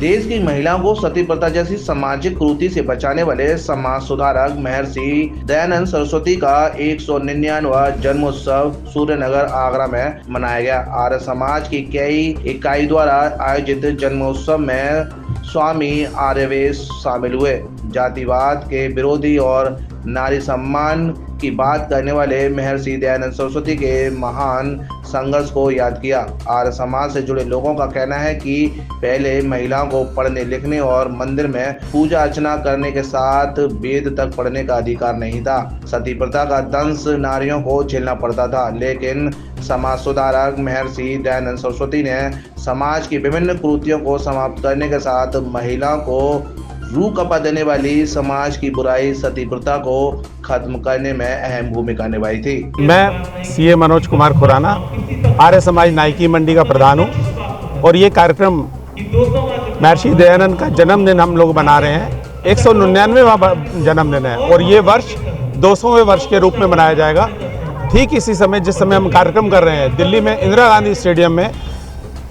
देश की महिलाओं को सती प्रथा जैसी सामाजिक कुरीति से बचाने वाले समाज सुधारक महर्षि दयानंद सरस्वती का 199वां जन्मोत्सव सूर्यनगर आगरा में मनाया गया। आर्य समाज की कई इकाई द्वारा आयोजित जन्मोत्सव में स्वामी आर्यवेश शामिल हुए। जातिवाद के विरोधी और नारी सम्मान की बात करने वाले महर्षि दयानंद सरस्वती के महान संघर्ष को याद किया। आर्य समाज से जुड़े लोगों का कहना है कि पहले महिलाओं को पढ़ने लिखने और मंदिर में पूजा अर्चना करने के साथ वेद तक पढ़ने का अधिकार नहीं था। सती प्रथा का दंश नारियों को झेलना पड़ता था, लेकिन समाज सुधारक महर्षि दयानंद सरस्वती ने समाज की विभिन्न कुरीतियों को समाप्त करने के साथ महिलाओं को रूह कपा देने वाली समाज की बुराई सती प्रथा को खत्म करने में अहम भूमिका निभाई थी। मैं सीए मनोज कुमार खुराना आर्य समाज नायकी मंडी का प्रधान हूँ और ये कार्यक्रम महर्षि दयानंद का जन्मदिन हम लोग मना रहे हैं। 199वां जन्मदिन है और ये वर्ष 200वें वर्ष के रूप में मनाया जाएगा। ठीक इसी समय जिस समय हम कार्यक्रम कर रहे हैं, दिल्ली में इंदिरा गांधी स्टेडियम में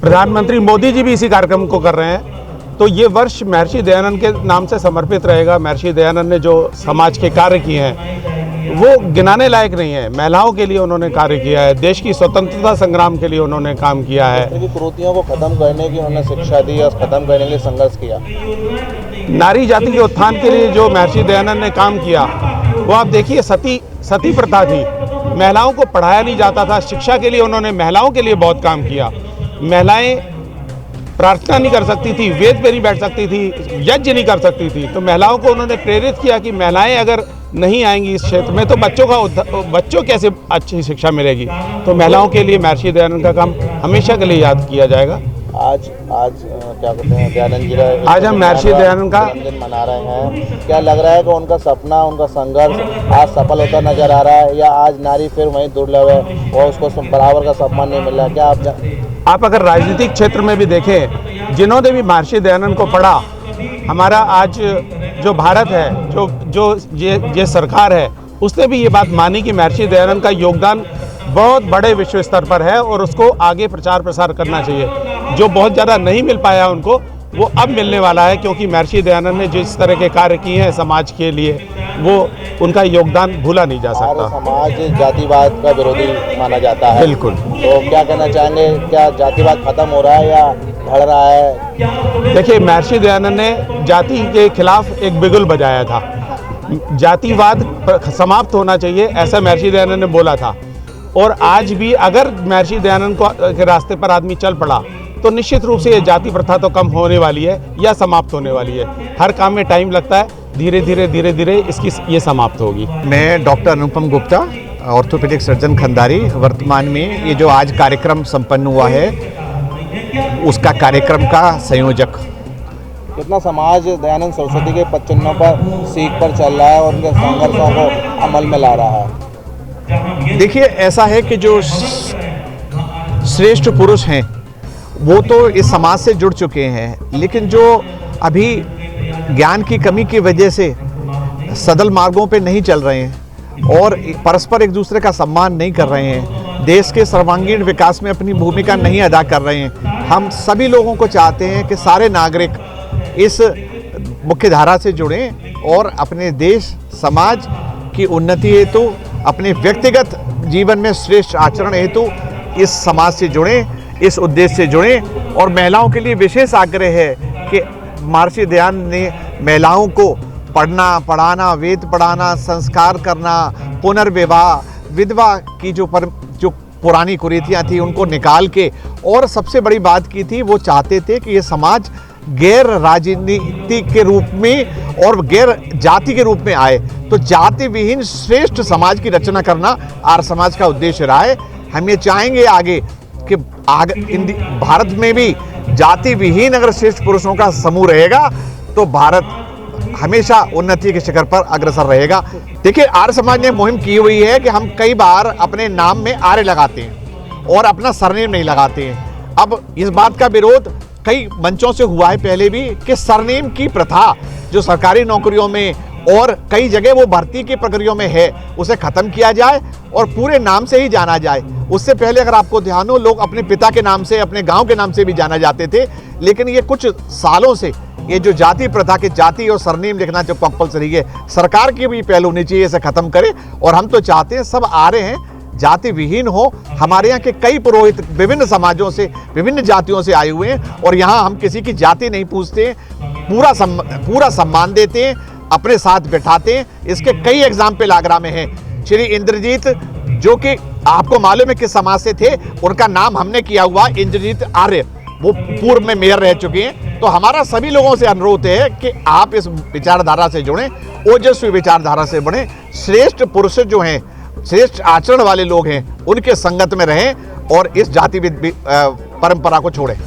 प्रधानमंत्री मोदी जी भी इसी कार्यक्रम को कर रहे हैं। तो ये वर्ष महर्षि दयानंद के नाम से समर्पित रहेगा। महर्षि दयानंद ने जो समाज के कार्य किए हैं वो गिनाने लायक नहीं है। महिलाओं के लिए उन्होंने कार्य किया है, देश की स्वतंत्रता संग्राम के लिए उन्होंने काम किया है, कुरीतियों को खत्म करने की उन्होंने शिक्षा दी और खत्म करने के लिए संघर्ष किया। नारी जाति के उत्थान के लिए जो महर्षि दयानंद ने काम किया वो आप देखिए, सती प्रथा थी, महिलाओं को पढ़ाया नहीं जाता था। शिक्षा के लिए उन्होंने महिलाओं के लिए बहुत काम किया। महिलाएं प्रार्थना नहीं कर सकती थी, वेद पे नहीं बैठ सकती थी, यज्ञ नहीं कर सकती थी। तो महिलाओं को उन्होंने प्रेरित किया कि महिलाएं अगर नहीं आएंगी इस क्षेत्र में तो बच्चों कैसे अच्छी शिक्षा मिलेगी। तो महिलाओं के लिए महर्षि दयानंद का काम हमेशा के लिए याद किया जाएगा। आज क्या कहते हैं, दयानंद जी का आज हम महर्षि दयानंद का जन्मदिन मना रहे हैं। क्या लग रहा है कि उनका सपना, उनका संघर्ष आज सफल होता नजर आ रहा है, या आज नारी फिर वहीं दुर्लभ है और उसको बराबर का सम्मान नहीं मिल रहा है? क्या आप अगर राजनीतिक क्षेत्र में भी देखें, जिन्होंने भी महर्षि दयानंद को पढ़ा, हमारा आज जो भारत है, जो ये सरकार है, उसने भी ये बात मानी कि महर्षि दयानंद का योगदान बहुत बड़े विश्व स्तर पर है और उसको आगे प्रचार प्रसार करना चाहिए। जो बहुत ज़्यादा नहीं मिल पाया उनको, वो अब मिलने वाला है, क्योंकि महर्षि दयानंद ने जिस तरह के कार्य किए हैं समाज के लिए, वो उनका योगदान भूला नहीं जा सकता। समाज जातिवाद का विरोधी माना जाता है। बिल्कुल। तो क्या कहना चाहेंगे, क्या जातिवाद खत्म हो रहा है या बढ़ रहा है? देखिए, महर्षि दयानंद ने जाति के खिलाफ एक बिगुल बजाया था। जातिवाद समाप्त होना चाहिए, ऐसा महर्षि दयानंद ने बोला था। और आज भी अगर महर्षि दयानंद के रास्ते पर आदमी चल पड़ा तो निश्चित रूप से ये जाति प्रथा तो कम होने वाली है या समाप्त होने वाली है। हर काम में टाइम लगता है, धीरे धीरे इसकी ये समाप्त होगी। मैं डॉक्टर अनुपम गुप्ता, ऑर्थोपेडिक सर्जन खंडारी। वर्तमान में ये जो आज कार्यक्रम संपन्न हुआ है उसका कार्यक्रम का संयोजक। कितना समाज दयानंद सरस्वती के पच्चनों पर सीख पर चल रहा है और उनके संघर्षों को अमल में ला रहा है? देखिए, ऐसा है कि जो श्रेष्ठ पुरुष हैं वो तो इस समाज से जुड़ चुके हैं, लेकिन जो अभी ज्ञान की कमी की वजह से सदल मार्गों पे नहीं चल रहे हैं और परस्पर एक दूसरे का सम्मान नहीं कर रहे हैं, देश के सर्वांगीण विकास में अपनी भूमिका नहीं अदा कर रहे हैं, हम सभी लोगों को चाहते हैं कि सारे नागरिक इस मुख्य धारा से जुड़ें और अपने देश समाज की उन्नति हेतु, अपने व्यक्तिगत जीवन में श्रेष्ठ आचरण हेतु इस समाज से जुड़ें, इस उद्देश्य से जुड़ें। और महिलाओं के लिए विशेष आग्रह है कि महर्षि दयानंद ने महिलाओं को पढ़ना, पढ़ाना, वेद पढ़ाना, संस्कार करना, पुनर्विवाह, विधवा की जो पुरानी कुरीतियाँ थी उनको निकाल के, और सबसे बड़ी बात की थी, वो चाहते थे कि ये समाज गैर राजनीति के रूप में और गैर जाति के रूप में आए। तो जाति विहीन श्रेष्ठ समाज की रचना करना आर्य समाज का उद्देश्य रहा है। हम ये चाहेंगे आगे कि भारत में भी जाति विहीन अगर श्रेष्ठ पुरुषों का समूह रहेगा तो भारत हमेशा उन्नति के शिखर पर अग्रसर रहेगा। देखिए, आर्य समाज ने मुहिम की हुई है कि हम कई बार अपने नाम में आर्य लगाते हैं और अपना सरनेम नहीं लगाते हैं। अब इस बात का विरोध कई मंचों से हुआ है पहले भी कि सरनेम की प्रथा जो सरकारी नौकरियों में और कई जगह वो भर्ती की प्रक्रिया में है, उसे खत्म किया जाए और पूरे नाम से ही जाना जाए। उससे पहले अगर आपको ध्यान हो, लोग अपने पिता के नाम से, अपने गांव के नाम से भी जाना जाते थे, लेकिन ये कुछ सालों से ये जो जाति प्रथा के जाति और सरनेम लिखना जो कंपलसरी है, सरकार की भी पहल होनी चाहिए इसे खत्म करे। और हम तो चाहते हैं सब आ रहे हैं जाति विहीन हो। हमारे यहाँ के कई पुरोहित विभिन्न समाजों से, विभिन्न जातियों से आए हुए हैं और यहाँ हम किसी की जाति नहीं पूछते हैं, पूरा सम्मान देते हैं, अपने साथ बैठाते हैं। इसके कई एग्जाम्पल आगरा में हैं। श्री इंद्रजीत जो कि आपको मालूम है किस समाज से थे, उनका नाम हमने किया हुआ इंद्रजीत आर्य, वो पूर्व में मेयर रह चुके हैं। तो हमारा सभी लोगों से अनुरोध है कि आप इस विचारधारा से जुड़ें, ओजस्वी विचारधारा से बढ़ें, श्रेष्ठ पुरुष जो हैं, श्रेष्ठ आचरण वाले लोग हैं, उनके संगत में रहें और इस जाति परंपरा को छोड़ें।